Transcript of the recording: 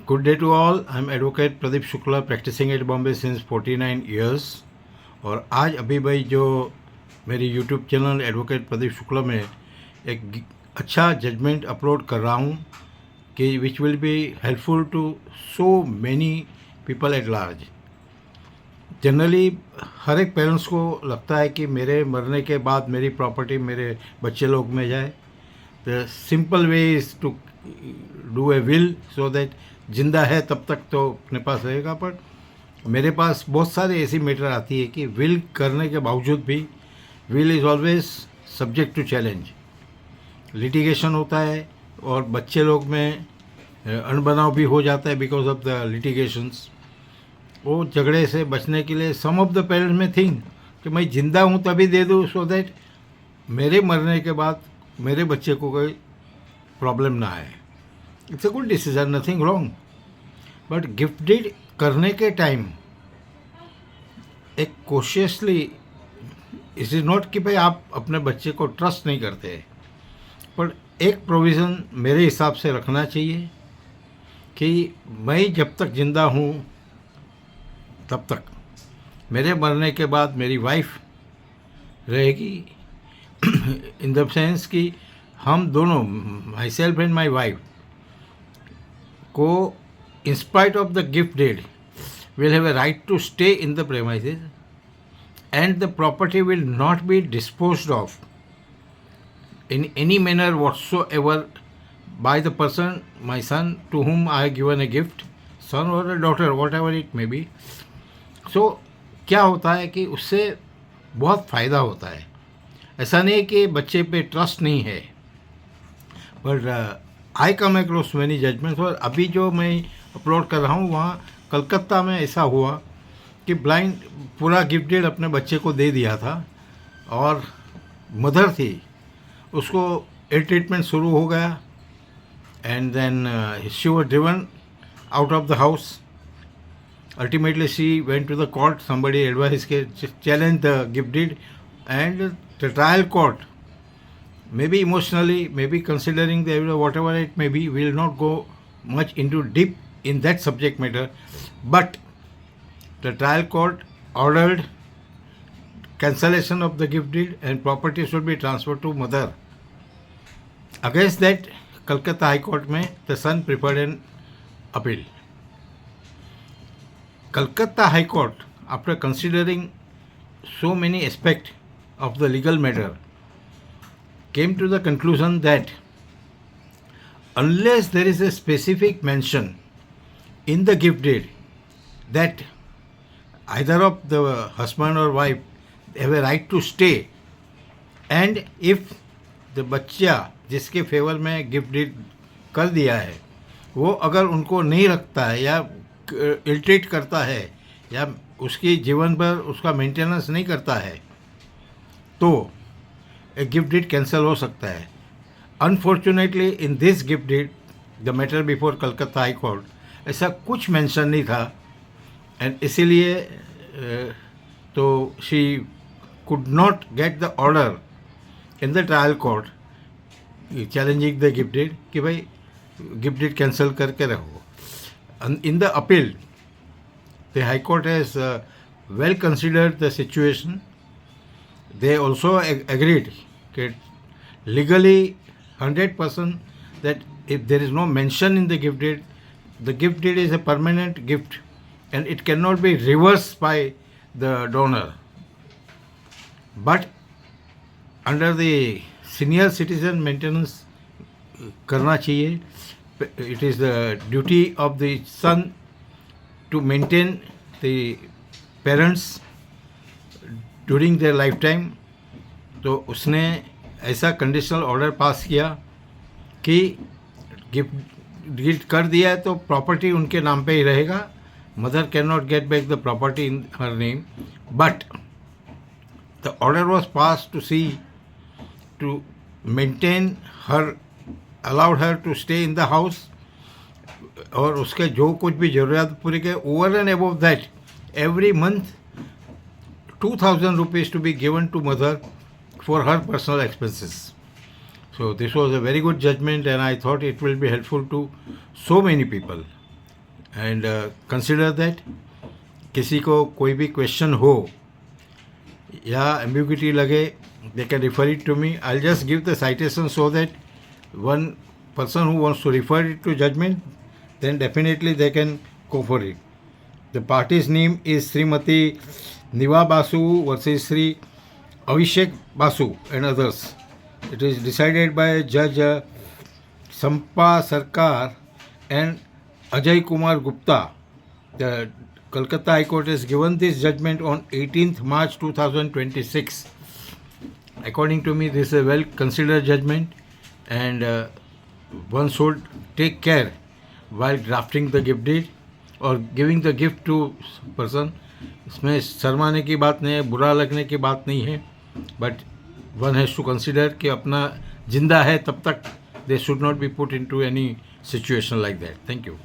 Good day to all. I'm Advocate Pradeep Shukla, practicing at Bombay since 49 years. और आज अभी भाई जो मेरी YouTube channel advocate Pradeep Shukla में एक अच्छा जजमेंट अपलोड कर रहा हूँ कि which will be helpful to so many people at large. Generally हर एक पेरेंट्स को लगता है कि मेरे मरने के बाद मेरी प्रॉपर्टी मेरे बच्चे लोग में जाए. The simple way is to do a will so that जिंदा है तब तक तो अपने पास रहेगा. पर मेरे पास बहुत सारे ऐसी मैटर आती है कि विल करने के बावजूद भी will is always subject to challenge. Litigation होता है और बच्चे लोग में अनबनाव भी हो जाता है बिकॉज ऑफ द लिटिगेशंस. वो झगड़े से बचने के लिए सम ऑफ द पेरेंट्स में थिंक कि मैं ज़िंदा हूँ तभी दे दूँ सो दैट मेरे मरने के बाद मेरे बच्चे को कोई प्रॉब्लम ना आए. It's a good decision, nothing wrong. But gift deed करने के टाइम एक कॉशियसली, इट इज़ नॉट कि भाई आप अपने बच्चे को ट्रस्ट नहीं करते, पर एक प्रोविज़न मेरे हिसाब से रखना चाहिए कि मैं जब तक ज़िंदा हूँ तब तक मेरे मरने के बाद मेरी वाइफ रहेगी. इन द सेंस कि हम दोनों, my self and my wife को, in spite of the gift deed, will have a right to stay in the premises and the property will not be disposed of in any manner whatsoever by the person, my son, to whom I have given a gift, son or a daughter, whatever it may be. So क्या होता है कि उससे बहुत फ़ायदा होता है. ऐसा नहीं कि बच्चे पे ट्रस्ट नहीं है, पर आई कम अक्रॉस मैनी जजमेंट्स. और अभी जो मैं अपलोड कर रहा हूँ वहाँ कलकत्ता में ऐसा हुआ कि ब्लाइंड पूरा गिफ्ट डीड अपने बच्चे को दे दिया था और मदर थी, उसको इल ट्रीटमेंट शुरू हो गया and then she was driven out of the house. Ultimately she went to the court. Somebody advice के challenge the gift deed and the trial court, maybe emotionally, maybe considering the whatever it may be, we will not go much into deep in that subject matter, but the trial court ordered cancellation of the gift deed and property should be transferred to mother. Against that, Calcutta High Court mein the son preferred an appeal. Calcutta High Court, after considering so many aspects of the legal matter, came to the conclusion that unless there is a specific mention in the gift deed that either of the husband or wife have a right to stay, and if the बच्चा जिसके favour में gift deed कर दिया है वो अगर उनको नहीं रखता है या इल्ट्रीट करता है या उसकी जीवन पर उसका मेंटेनेंस नहीं करता है तो a gift deed कैंसिल हो सकता है. Unfortunately in this gift deed the matter before Calcutta high court ऐसा कुछ मेंशन नहीं था एंड इसीलिए तो she could not get the order in the trial court challenging the gift deed कि भाई गिफ्ट डीड कैंसिल करके रहो. In the appeal the high court has well considered the situation. They also agreed that legally 100% that if there is no mention in the gift deed is a permanent gift and it cannot be reversed by the donor. But under the senior citizen maintenance करना चाहिए. It is the duty of the son to maintain the parents during their life time. तो उसने ऐसा conditional order pass किया कि gift deed कर दिया है तो प्रॉपर्टी उनके नाम पे ही रहेगा. Mother can not get back the property in her name. But the order was pass to see to maintain her, allowed her to stay in the house और उसके जो कुछ भी ज़रूरत पूरी के. Over and above that every month 2,000 rupees to be given to mother for her personal expenses. So this was a very good judgment and I thought it will be helpful to so many people. And consider that किसी को कोई भी question हो या ambiguity लगे, they can refer it to me. I'll just give the citation so that one person who wants to refer it to judgment, then definitely they can go for it. The party's name is Srimati Niva Basu versus Sri Abhishek Basu and others. It is decided by Judge Sampa Sarkar and Ajay Kumar Gupta. The Kolkata High Court has given this judgment on 18th March 2026. According to me, this is a well considered judgment, and one should take care while drafting the gift deed or giving the gift to person. इसमें शर्माने की बात नहीं है, बुरा लगने की बात नहीं है, but one has to consider कि अपना जिंदा है तब तक they should not be put into any situation like that. Thank you.